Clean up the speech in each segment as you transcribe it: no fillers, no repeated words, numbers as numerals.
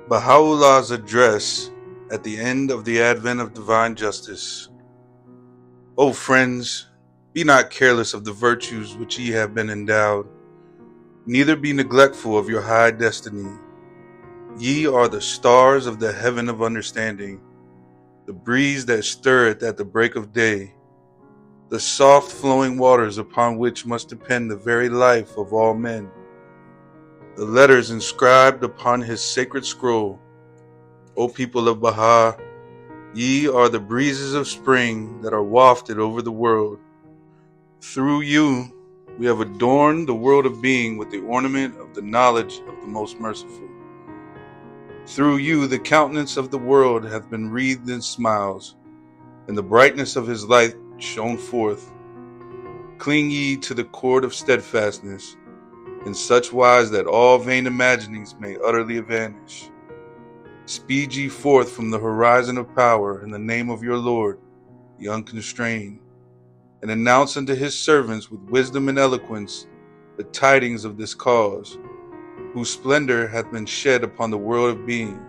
Bahá'u'llah's address at the end of the advent of divine justice. O friends, be not careless of the virtues which ye have been endowed, neither be neglectful of your high destiny. Ye are the stars of the heaven of understanding, the breeze that stirreth at the break of day, the soft flowing waters upon which must depend the very life of all men, the letters inscribed upon his sacred scroll. O people of Baha, ye are the breezes of spring that are wafted over the world. Through you, we have adorned the world of being with the ornament of the knowledge of the Most Merciful. Through you, the countenance of the world hath been wreathed in smiles, and the brightness of his light shone forth. Cling ye to the cord of steadfastness, in such wise that all vain imaginings may utterly vanish. Speed ye forth from the horizon of power in the name of your Lord, the unconstrained, and announce unto his servants with wisdom and eloquence the tidings of this cause, whose splendor hath been shed upon the world of being.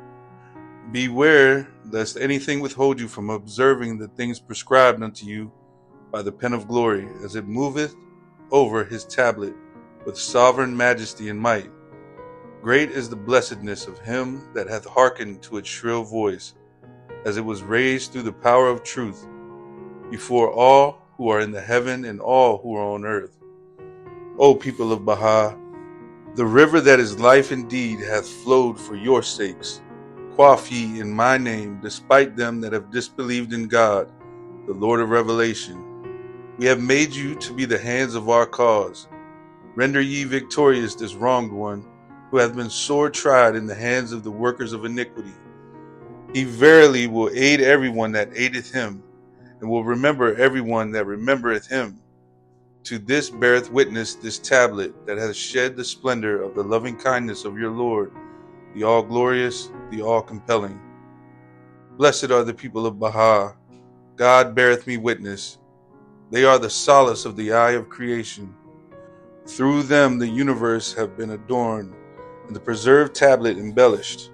Beware lest anything withhold you from observing the things prescribed unto you by the pen of glory, as it moveth over his tablet with sovereign majesty and might. Great is the blessedness of him that hath hearkened to its shrill voice, as it was raised through the power of truth, before all who are in the heaven and all who are on earth. O people of Baha, the river that is life indeed hath flowed for your sakes. Quaff ye in my name, despite them that have disbelieved in God, the Lord of revelation. We have made you to be the hands of our cause. Render ye victorious this wronged one, who hath been sore tried in the hands of the workers of iniquity. He verily will aid everyone that aideth him, and will remember everyone that remembereth him. To this beareth witness this tablet that hath shed the splendor of the loving kindness of your Lord, the all-glorious, the all-compelling. Blessed are the people of Baha. God beareth me witness. They are the solace of the eye of creation. Through them the universe have been adorned, and the preserved tablet embellished.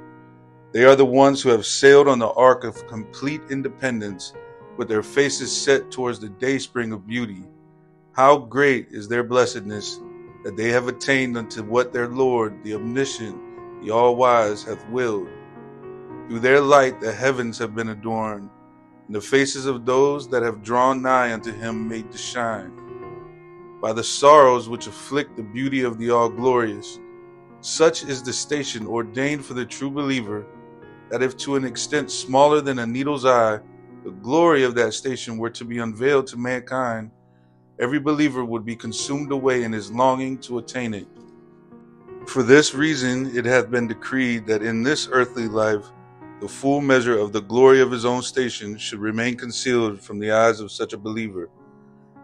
They are the ones who have sailed on the ark of complete independence, with their faces set towards the dayspring of beauty. How great is their blessedness, that they have attained unto what their Lord, the Omniscient, the All-Wise, hath willed. Through their light the heavens have been adorned, and the faces of those that have drawn nigh unto him made to shine. By the sorrows which afflict the beauty of the All-Glorious, such is the station ordained for the true believer, that if to an extent smaller than a needle's eye, the glory of that station were to be unveiled to mankind, every believer would be consumed away in his longing to attain it. For this reason it hath been decreed that in this earthly life the full measure of the glory of his own station should remain concealed from the eyes of such a believer.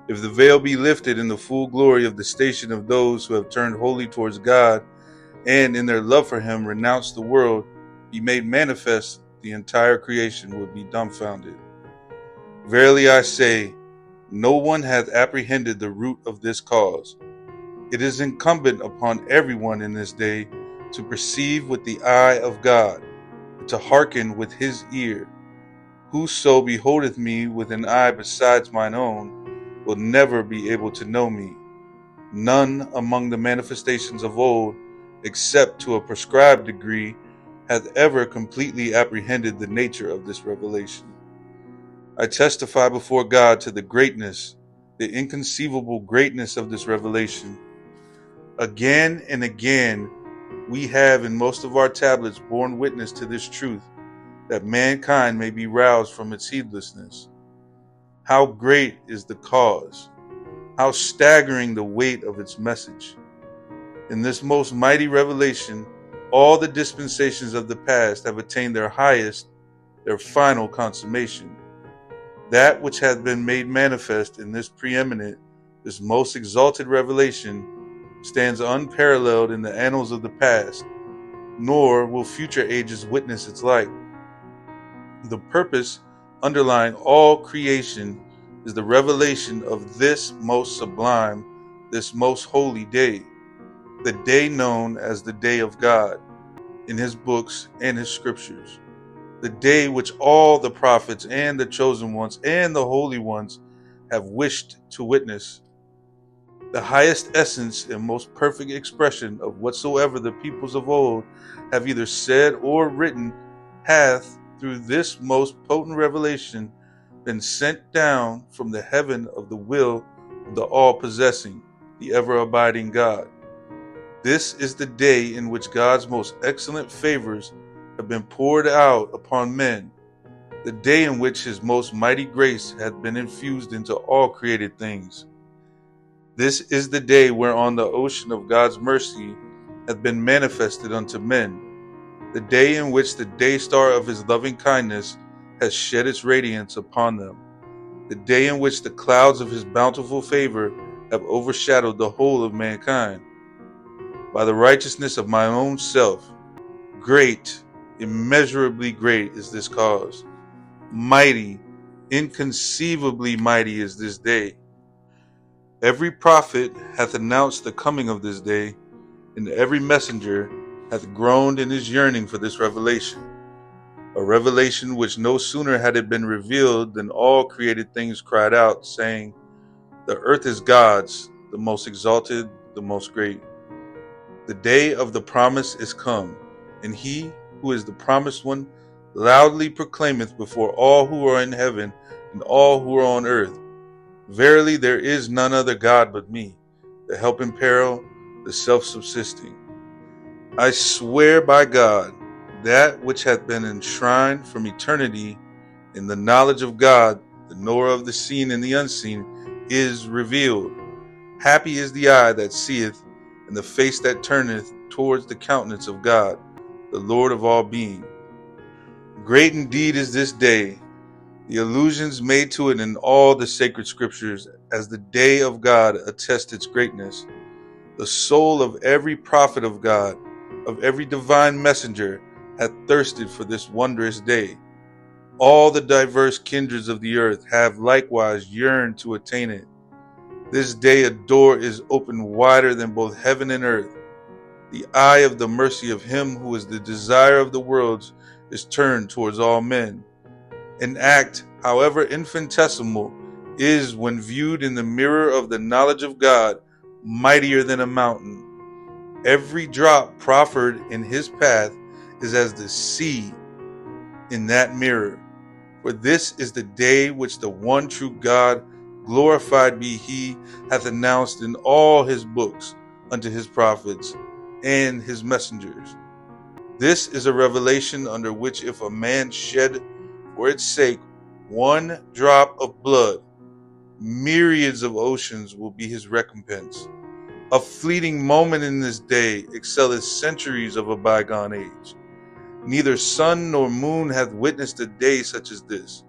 If the veil be lifted in the full glory of the station of those who have turned wholly towards God, and in their love for him renounced the world, be made manifest, the entire creation would be dumbfounded. Verily I say, no one hath apprehended the root of this cause. It is incumbent upon everyone in this day to perceive with the eye of God, and to hearken with his ear. Whoso beholdeth me with an eye besides mine own will never be able to know me. None among the manifestations of old, except to a prescribed degree, hath ever completely apprehended the nature of this revelation. I testify before God to the greatness, the inconceivable greatness of this revelation. Again and again, we have in most of our tablets borne witness to this truth, that mankind may be roused from its heedlessness. How great is the cause! How staggering the weight of its message! In this most mighty revelation, all the dispensations of the past have attained their highest, their final consummation. That which hath been made manifest in this preeminent, this most exalted revelation, stands unparalleled in the annals of the past, nor will future ages witness its like. The purpose underlying all creation is the revelation of this most sublime, this most holy day, the day known as the Day of God. in his books and his scriptures. The day which all the prophets and the chosen ones and the holy ones have wished to witness. The highest essence and most perfect expression of whatsoever the peoples of old have either said or written hath, through this most potent revelation, been sent down from the heaven of the will of the all-possessing, the ever-abiding God. This is the day in which God's most excellent favors have been poured out upon men, the day in which his most mighty grace hath been infused into all created things. This is the day whereon the ocean of God's mercy hath been manifested unto men, the day in which the day star of his loving kindness has shed its radiance upon them, the day in which the clouds of his bountiful favor have overshadowed the whole of mankind. By the righteousness of my own self, great, immeasurably great is this cause. Mighty, inconceivably mighty is this day. Every prophet hath announced the coming of this day, and every messenger hath groaned in his yearning for this revelation. A revelation which no sooner had it been revealed than all created things cried out, saying, "The earth is God's, the most exalted, the most great." The day of the promise is come, and he who is the promised one loudly proclaimeth before all who are in heaven and all who are on earth, "Verily there is none other God but me, the help in peril, the self-subsisting. I swear by God, that which hath been enshrined from eternity in the knowledge of God, the knower of the seen and the unseen, is revealed. Happy is the eye that seeth, and the face that turneth towards the countenance of God, the Lord of all being. Great indeed is this day, the allusions made to it in all the sacred scriptures as the day of God attest its greatness. The soul of every prophet of God, of every divine messenger, hath thirsted for this wondrous day. All the diverse kindreds of the earth have likewise yearned to attain it. This day a door is opened wider than both heaven and earth. The eye of the mercy of him who is the desire of the worlds is turned towards all men. An act, however infinitesimal, is, when viewed in the mirror of the knowledge of God, mightier than a mountain. Every drop proffered in his path is as the sea in that mirror. For this is the day which the one true God, glorified be he, hath announced in all his books unto his prophets and his messengers. This is a revelation under which if a man shed for its sake one drop of blood, myriads of oceans will be his recompense. A fleeting moment in this day excelleth centuries of a bygone age. Neither sun nor moon hath witnessed a day such as this.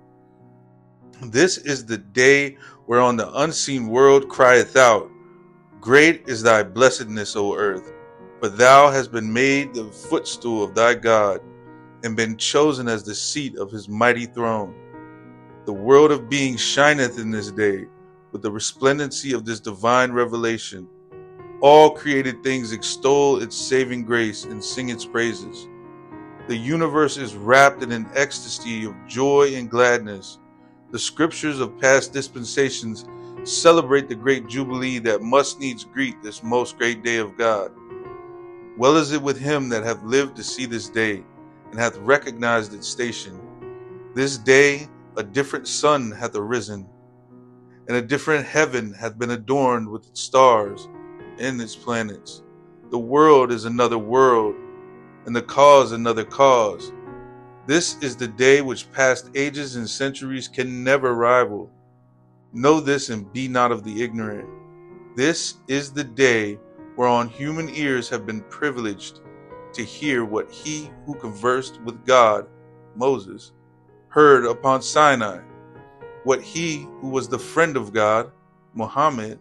This is the day whereon the unseen world crieth out, "Great is thy blessedness, O earth, for thou hast been made the footstool of thy God, and been chosen as the seat of his mighty throne." The world of being shineth in this day with the resplendency of this divine revelation. All created things extol its saving grace and sing its praises. The universe is wrapped in an ecstasy of joy and gladness. The scriptures of past dispensations celebrate the great jubilee that must needs greet this most great day of God. Well is it with him that hath lived to see this day, and hath recognized its station. This day a different sun hath arisen, and a different heaven hath been adorned with its stars and its planets. The world is another world, and the cause another cause. This is the day which past ages and centuries can never rival. Know this and be not of the ignorant. This is the day whereon human ears have been privileged to hear what he who conversed with God, Moses, heard upon Sinai, what he who was the friend of God, Muhammad,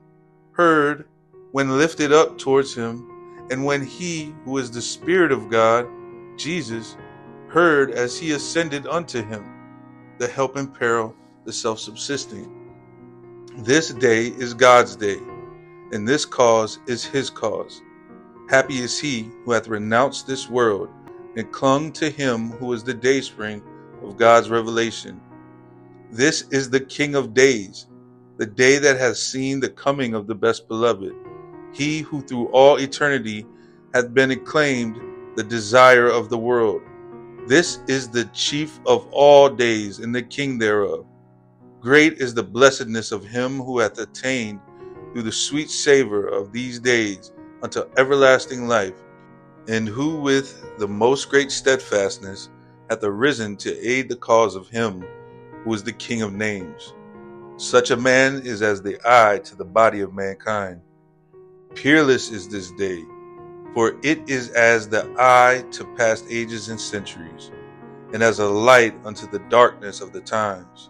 heard when lifted up towards him, and when he who is the Spirit of God, Jesus, heard as he ascended unto him, the help in peril, the self-subsisting. This day is God's day, and this cause is his cause. Happy is he who hath renounced this world, and clung to him who is the dayspring of God's revelation. This is the King of days, the day that has seen the coming of the best beloved, he who through all eternity hath been acclaimed the desire of the world. This is the chief of all days and the king thereof. Great is the blessedness of him who hath attained through the sweet savor of these days unto everlasting life, and who with the most great steadfastness hath arisen to aid the cause of him who is the King of names. Such a man is as the eye to the body of mankind. Peerless is this day, for it is as the eye to past ages and centuries, and as a light unto the darkness of the times.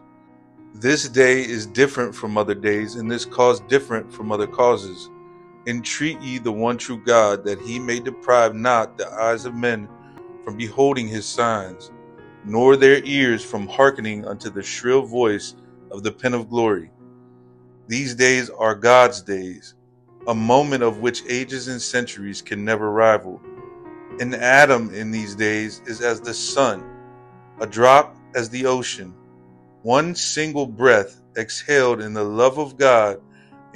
This day is different from other days, and this cause different from other causes. Entreat ye the one true God, that he may deprive not the eyes of men from beholding his signs, nor their ears from hearkening unto the shrill voice of the pen of glory. These days are God's days, a moment of which ages and centuries can never rival. An atom in these days is as the sun, a drop as the ocean, one single breath exhaled in the love of God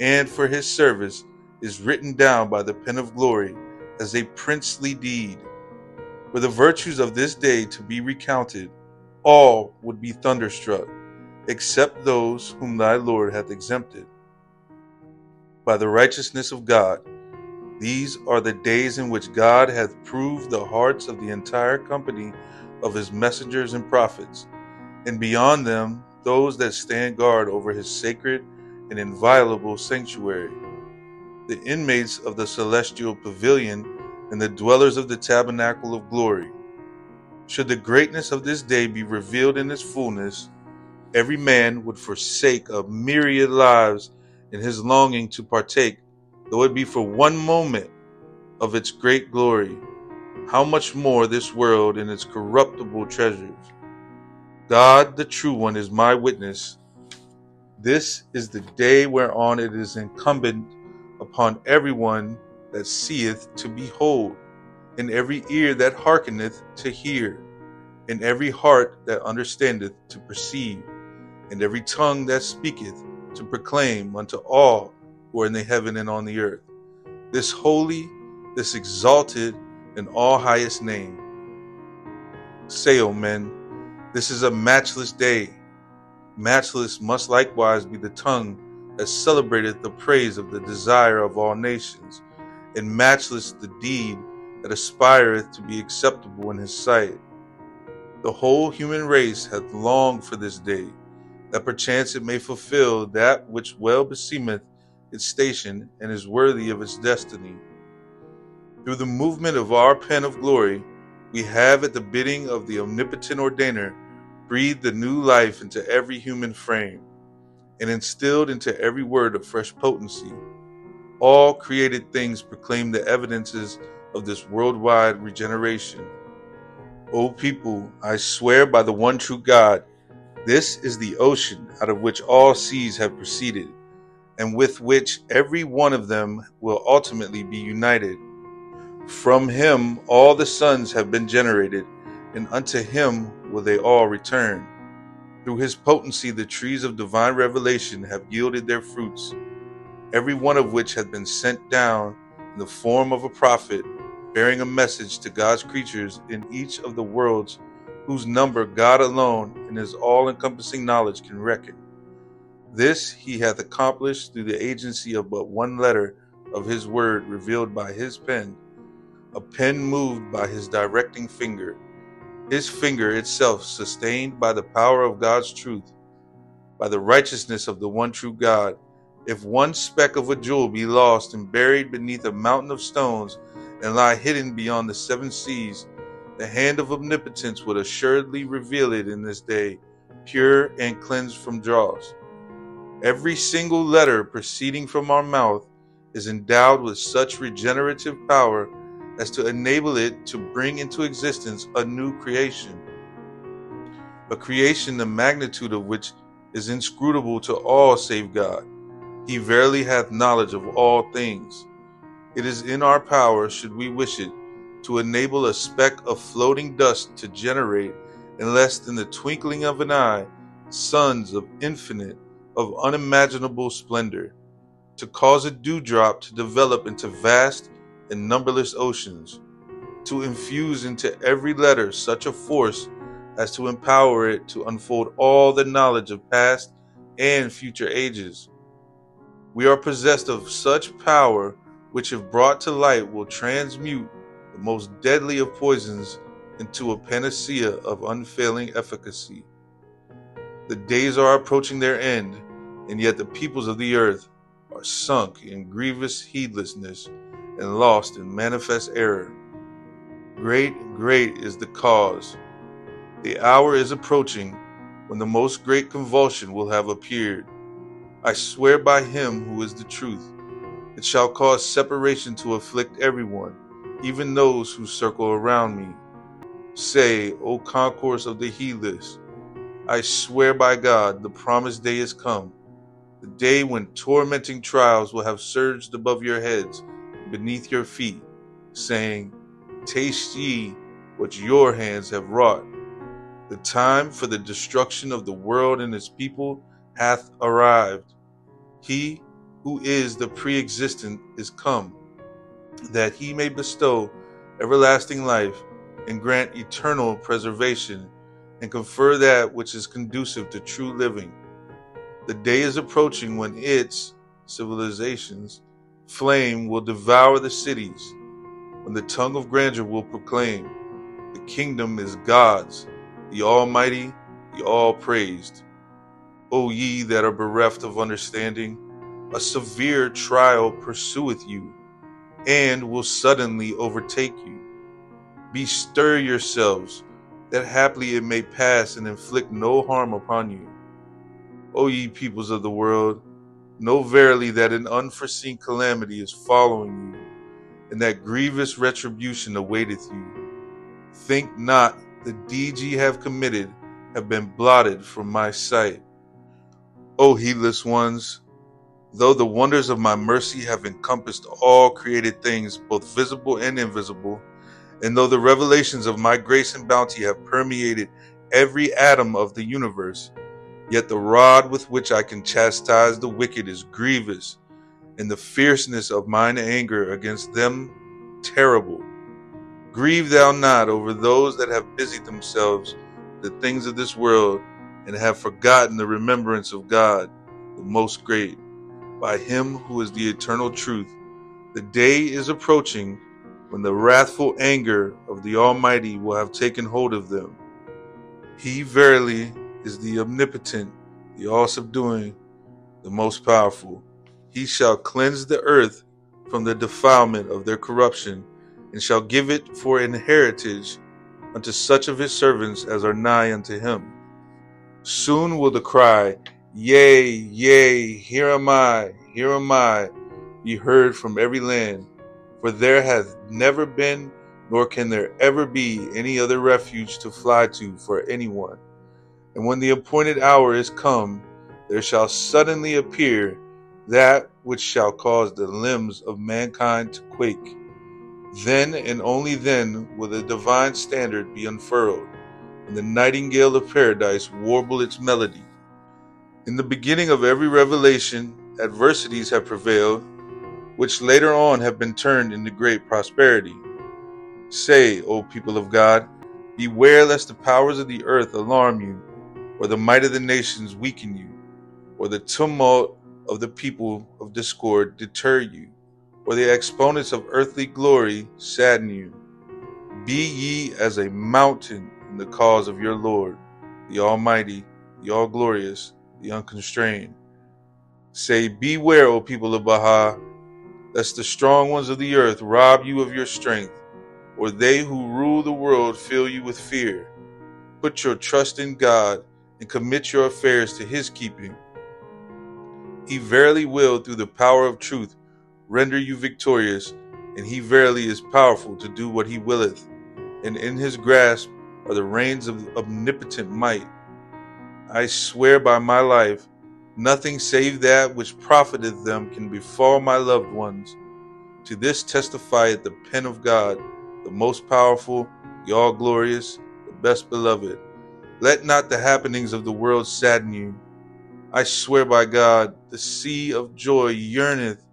and for his service is written down by the pen of glory as a princely deed. Were the virtues of this day to be recounted, all would be thunderstruck, except those whom thy Lord hath exempted. By the righteousness of God, these are the days in which God hath proved the hearts of the entire company of his messengers and prophets, and beyond them those that stand guard over his sacred and inviolable sanctuary, the inmates of the celestial pavilion and the dwellers of the tabernacle of glory. Should the greatness of this day be revealed in its fullness, every man would forsake a myriad lives in his longing to partake, though it be for one moment, of its great glory. How much more this world and its corruptible treasures? God, the true one, is my witness. This is the day whereon it is incumbent upon everyone that seeth to behold, and every ear that hearkeneth to hear, and every heart that understandeth to perceive, and every tongue that speaketh to proclaim unto all who are in the heaven and on the earth, this holy, this exalted, and all highest name. Say, O men, this is a matchless day. Matchless must likewise be the tongue that celebrateth the praise of the desire of all nations, and matchless the deed that aspireth to be acceptable in his sight. The whole human race hath longed for this day, that perchance it may fulfill that which well beseemeth its station and is worthy of its destiny. Through the movement of our pen of glory, we have at the bidding of the omnipotent ordainer breathed the new life into every human frame, and instilled into every word of fresh potency. All created things proclaim the evidences of this worldwide regeneration. O people, I swear by the one true God, this is the ocean out of which all seas have proceeded, and with which every one of them will ultimately be united. From him all the sons have been generated, and unto him will they all return. Through his potency the trees of divine revelation have yielded their fruits, every one of which hath been sent down in the form of a prophet, bearing a message to God's creatures in each of the worlds whose number God alone in his all-encompassing knowledge can reckon. This he hath accomplished through the agency of but one letter of his word revealed by his pen, a pen moved by his directing finger, his finger itself sustained by the power of God's truth, by the righteousness of the one true God. If one speck of a jewel be lost and buried beneath a mountain of stones and lie hidden beyond the seven seas, the hand of omnipotence would assuredly reveal it in this day, pure and cleansed from dross. Every single letter proceeding from our mouth is endowed with such regenerative power as to enable it to bring into existence a new creation, a creation the magnitude of which is inscrutable to all save God. He verily hath knowledge of all things. It is in our power, should we wish it, to enable a speck of floating dust to generate, in less than the twinkling of an eye, suns of infinite, of unimaginable splendor, to cause a dewdrop to develop into vast and numberless oceans, to infuse into every letter such a force as to empower it to unfold all the knowledge of past and future ages. We are possessed of such power, which if brought to light will transmute the most deadly of poisons into a panacea of unfailing efficacy. The days are approaching their end, and yet the peoples of the earth are sunk in grievous heedlessness and lost in manifest error. Great, great is the cause. The hour is approaching when the most great convulsion will have appeared. I swear by him who is the truth, it shall cause separation to afflict everyone, even those who circle around me. Say, O concourse of the heedless, I swear by God, the promised day is come, the day when tormenting trials will have surged above your heads, beneath your feet, saying, taste ye what your hands have wrought. The time for the destruction of the world and its people hath arrived. He who is the pre-existent is come, that he may bestow everlasting life and grant eternal preservation and confer that which is conducive to true living. The day is approaching when its, civilization's, flame will devour the cities, when the tongue of grandeur will proclaim, the kingdom is God's, the Almighty, the All-Praised. O ye that are bereft of understanding, a severe trial pursueth you, and will suddenly overtake you. Bestir yourselves, that haply it may pass and inflict no harm upon you. O ye peoples of the world, know verily that an unforeseen calamity is following you, and that grievous retribution awaiteth you. Think not the deeds ye have committed have been blotted from my sight. O heedless ones, though the wonders of my mercy have encompassed all created things, both visible and invisible, and though the revelations of my grace and bounty have permeated every atom of the universe, yet the rod with which I can chastise the wicked is grievous, and the fierceness of mine anger against them terrible. Grieve thou not over those that have busied themselves with the things of this world, and have forgotten the remembrance of God, the Most Great. By him who is the eternal truth, the day is approaching when the wrathful anger of the Almighty will have taken hold of them. He verily is the omnipotent, the all-subduing, the most powerful. He shall cleanse the earth from the defilement of their corruption, and shall give it for an heritage unto such of his servants as are nigh unto him. Soon will the cry, Yea, yea, here am I, be heard from every land, for there hath never been, nor can there ever be any other refuge to fly to for anyone. And when the appointed hour is come, there shall suddenly appear that which shall cause the limbs of mankind to quake. Then and only then will the divine standard be unfurled, and the nightingale of paradise warble its melody. In the beginning of every revelation, adversities have prevailed, which later on have been turned into great prosperity. Say, O people of God, beware lest the powers of the earth alarm you, or the might of the nations weaken you, or the tumult of the people of discord deter you, or the exponents of earthly glory sadden you. Be ye as a mountain in the cause of your Lord, the Almighty, the All-Glorious, the Unconstrained. Say, beware, O people of Baha, lest the strong ones of the earth rob you of your strength, or they who rule the world fill you with fear. Put your trust in God and commit your affairs to his keeping. He verily will, through the power of truth, render you victorious, and he verily is powerful to do what he willeth, and in his grasp are the reins of omnipotent might. I swear by my life, nothing save that which profiteth them can befall my loved ones. To this testifieth the pen of God, the most powerful, the all-glorious, the best beloved. Let not the happenings of the world sadden you. I swear by God, the sea of joy yearneth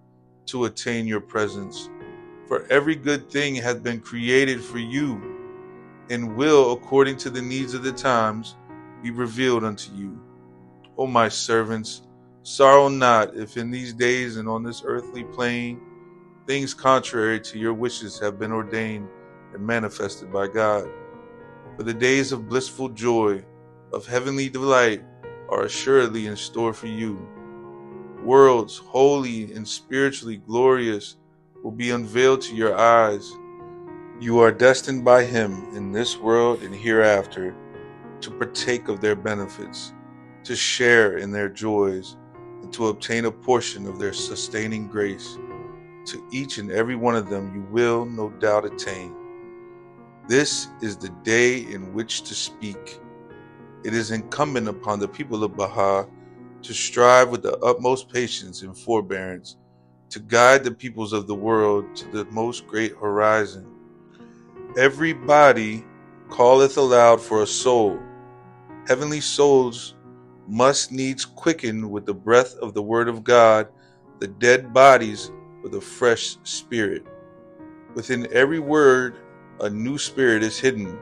to attain your presence. For every good thing hath been created for you, and will, according to the needs of the times, be revealed unto you. O my servants, sorrow not if in these days and on this earthly plane things contrary to your wishes have been ordained and manifested by God. For the days of blissful joy, of heavenly delight, are assuredly in store for you. Worlds, holy and spiritually glorious, will be unveiled to your eyes. You are destined by Him in this world and hereafter to partake of their benefits, to share in their joys, and to obtain a portion of their sustaining grace. To each and every one of them you will, no doubt, attain. This is the day in which to speak. It is incumbent upon the people of Baha to strive with the utmost patience and forbearance to guide the peoples of the world to the most great horizon. Every body calleth aloud for a soul. Heavenly souls must needs quicken with the breath of the word of God the dead bodies with a fresh spirit. Within every word a new spirit is hidden.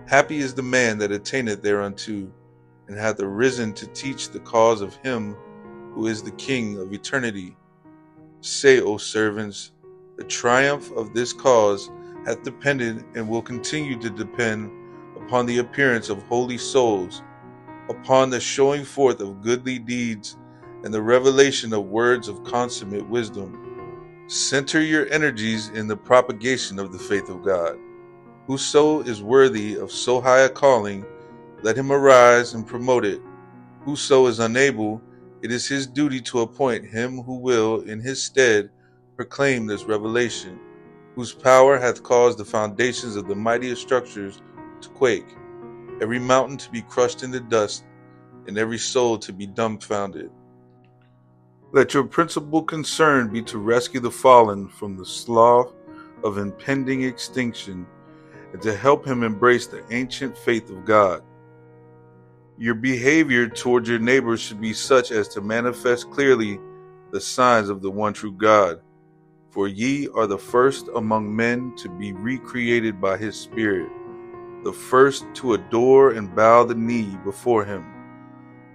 Happy is the man that attaineth thereunto, and hath arisen to teach the cause of him who is the King of eternity. Say, O servants, the triumph of this cause hath depended and will continue to depend upon the appearance of holy souls, upon the showing forth of goodly deeds, and the revelation of words of consummate wisdom. Center your energies in the propagation of the faith of God. Whoso is worthy of so high a calling, let him arise and promote it. Whoso is unable, it is his duty to appoint him who will, in his stead, proclaim this revelation, whose power hath caused the foundations of the mightiest structures to quake, every mountain to be crushed into dust, and every soul to be dumbfounded. Let your principal concern be to rescue the fallen from the slough of impending extinction, and to help him embrace the ancient faith of God. Your behavior toward your neighbors should be such as to manifest clearly the signs of the one true God. For ye are the first among men to be recreated by his Spirit, the first to adore and bow the knee before him,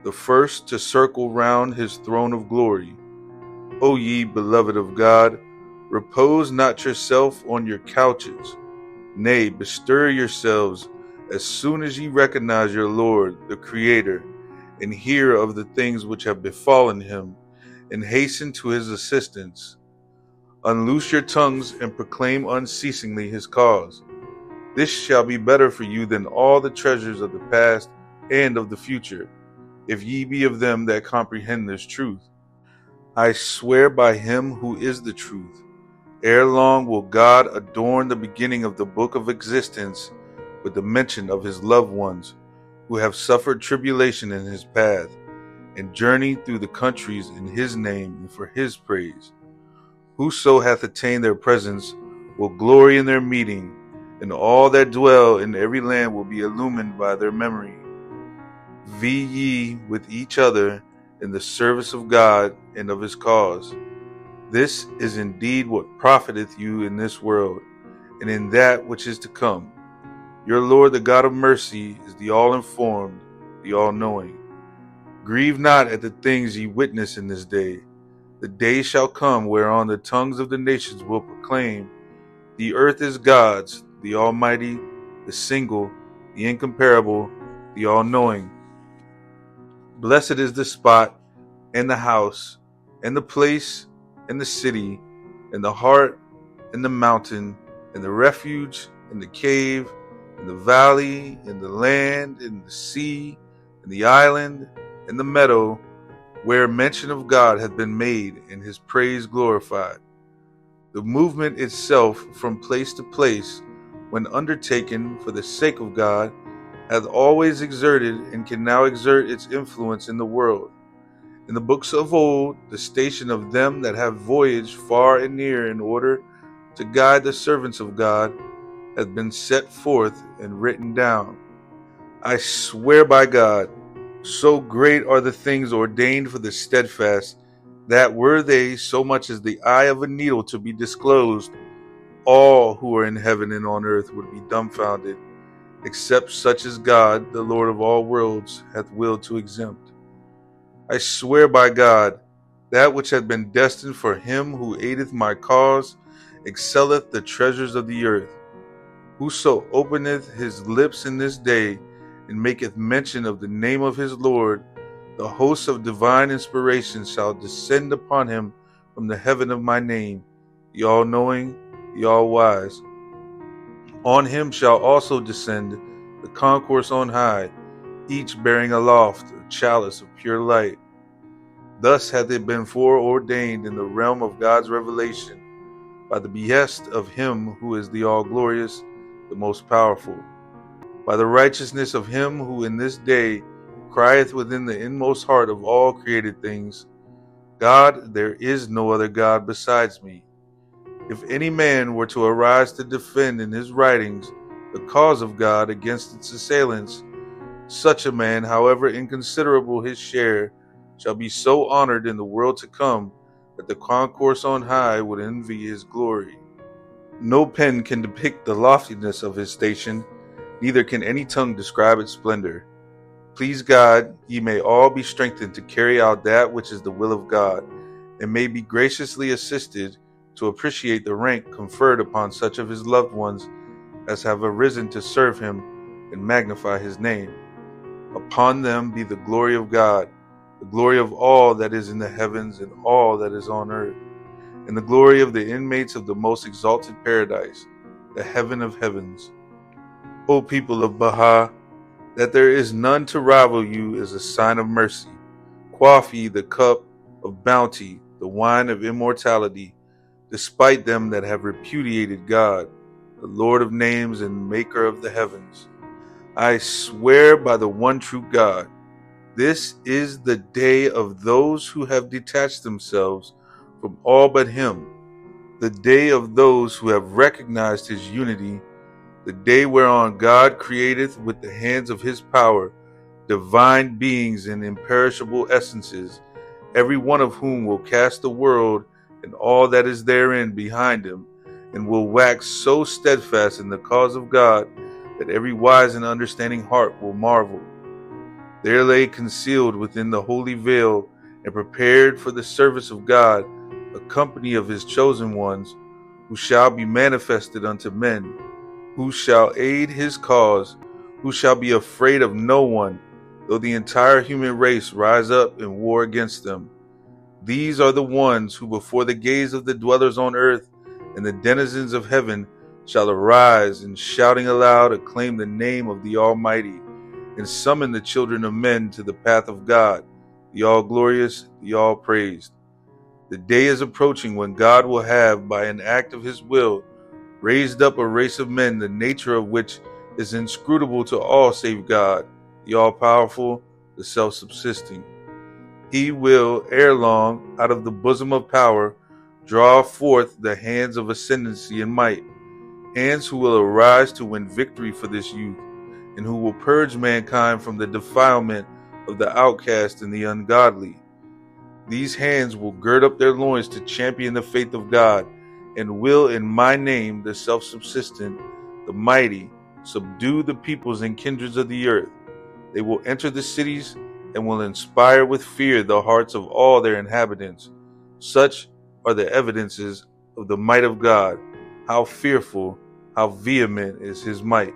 the first to circle round his throne of glory. O ye beloved of God, repose not yourself on your couches. Nay, bestir yourselves as soon as ye recognize your Lord, the Creator, and hear of the things which have befallen him, and hasten to his assistance. Unloose your tongues and proclaim unceasingly his cause. This shall be better for you than all the treasures of the past and of the future, if ye be of them that comprehend this truth. I swear by him who is the truth, ere long will God adorn the beginning of the book of existence with the mention of his loved ones who have suffered tribulation in his path, and journeyed through the countries in his name and for his praise. Whoso hath attained their presence will glory in their meeting, and all that dwell in every land will be illumined by their memory. Vie ye with each other in the service of God and of his cause. This is indeed what profiteth you in this world, and in that which is to come. Your Lord, the God of mercy, is the all-informed, the all-knowing. Grieve not at the things ye witness in this day. The day shall come whereon the tongues of the nations will proclaim, the earth is God's, the Almighty, the single, the incomparable, the all-knowing. Blessed is the spot, and the house, and the place, and the city, and the heart, and the mountain, and the refuge, and the cave, and the valley, and the land, and the sea, and the island, and the meadow, where mention of God hath been made, and his praise glorified. The movement itself from place to place, when undertaken for the sake of God, hath always exerted and can now exert its influence in the world. In the books of old, the station of them that have voyaged far and near in order to guide the servants of God hath been set forth and written down. I swear by God, so great are the things ordained for the steadfast, that were they so much as the eye of a needle to be disclosed, all who are in heaven and on earth would be dumbfounded, except such as God, the Lord of all worlds, hath willed to exempt. I swear by God, that which hath been destined for him who aideth my cause excelleth the treasures of the earth. Whoso openeth his lips in this day, and maketh mention of the name of his Lord, the hosts of divine inspiration shall descend upon him from the heaven of my name, the all-knowing, the all-wise. On him shall also descend the concourse on high, each bearing aloft a chalice of pure light. Thus hath it been foreordained in the realm of God's revelation, by the behest of him who is the all-glorious, the most powerful, by the righteousness of him who in this day crieth within the inmost heart of all created things, God, there is no other God besides me. If any man were to arise to defend in his writings the cause of God against its assailants, such a man, however inconsiderable his share, shall be so honored in the world to come that the concourse on high would envy his glory. No pen can depict the loftiness of his station, neither can any tongue describe its splendor. Please God, ye may all be strengthened to carry out that which is the will of God, and may be graciously assisted to appreciate the rank conferred upon such of his loved ones as have arisen to serve him and magnify his name. Upon them be the glory of God, the glory of all that is in the heavens and all that is on earth, and the glory of the inmates of the most exalted paradise, the heaven of heavens. O people of Baha', that there is none to rival you is a sign of mercy. Quaff ye the cup of bounty, the wine of immortality, despite them that have repudiated God, the Lord of names and maker of the heavens. I swear by the one true God, this is the day of those who have detached themselves from all but him, the day of those who have recognized his unity, the day whereon God createth with the hands of his power divine beings and imperishable essences, every one of whom will cast the world and all that is therein behind him, and will wax so steadfast in the cause of God that every wise and understanding heart will marvel. There lay concealed within the holy veil and prepared for the service of God a company of his chosen ones, who shall be manifested unto men, who shall aid his cause, who shall be afraid of no one, though the entire human race rise up in war against them. These are the ones who before the gaze of the dwellers on earth and the denizens of heaven shall arise and shouting aloud acclaim the name of the Almighty, and summon the children of men to the path of God, the all-glorious, the all-praised. The day is approaching when God will have, by an act of his will, raised up a race of men, the nature of which is inscrutable to all save God, the all-powerful, the self-subsisting. He will, ere long, out of the bosom of power, draw forth the hands of ascendancy and might, hands who will arise to win victory for this youth, and who will purge mankind from the defilement of the outcast and the ungodly. These hands will gird up their loins to champion the faith of God, and will in my name, the self-subsistent, the mighty, subdue the peoples and kindreds of the earth. They will enter the cities and will inspire with fear the hearts of all their inhabitants. Such are the evidences of the might of God. How fearful, how vehement is his might.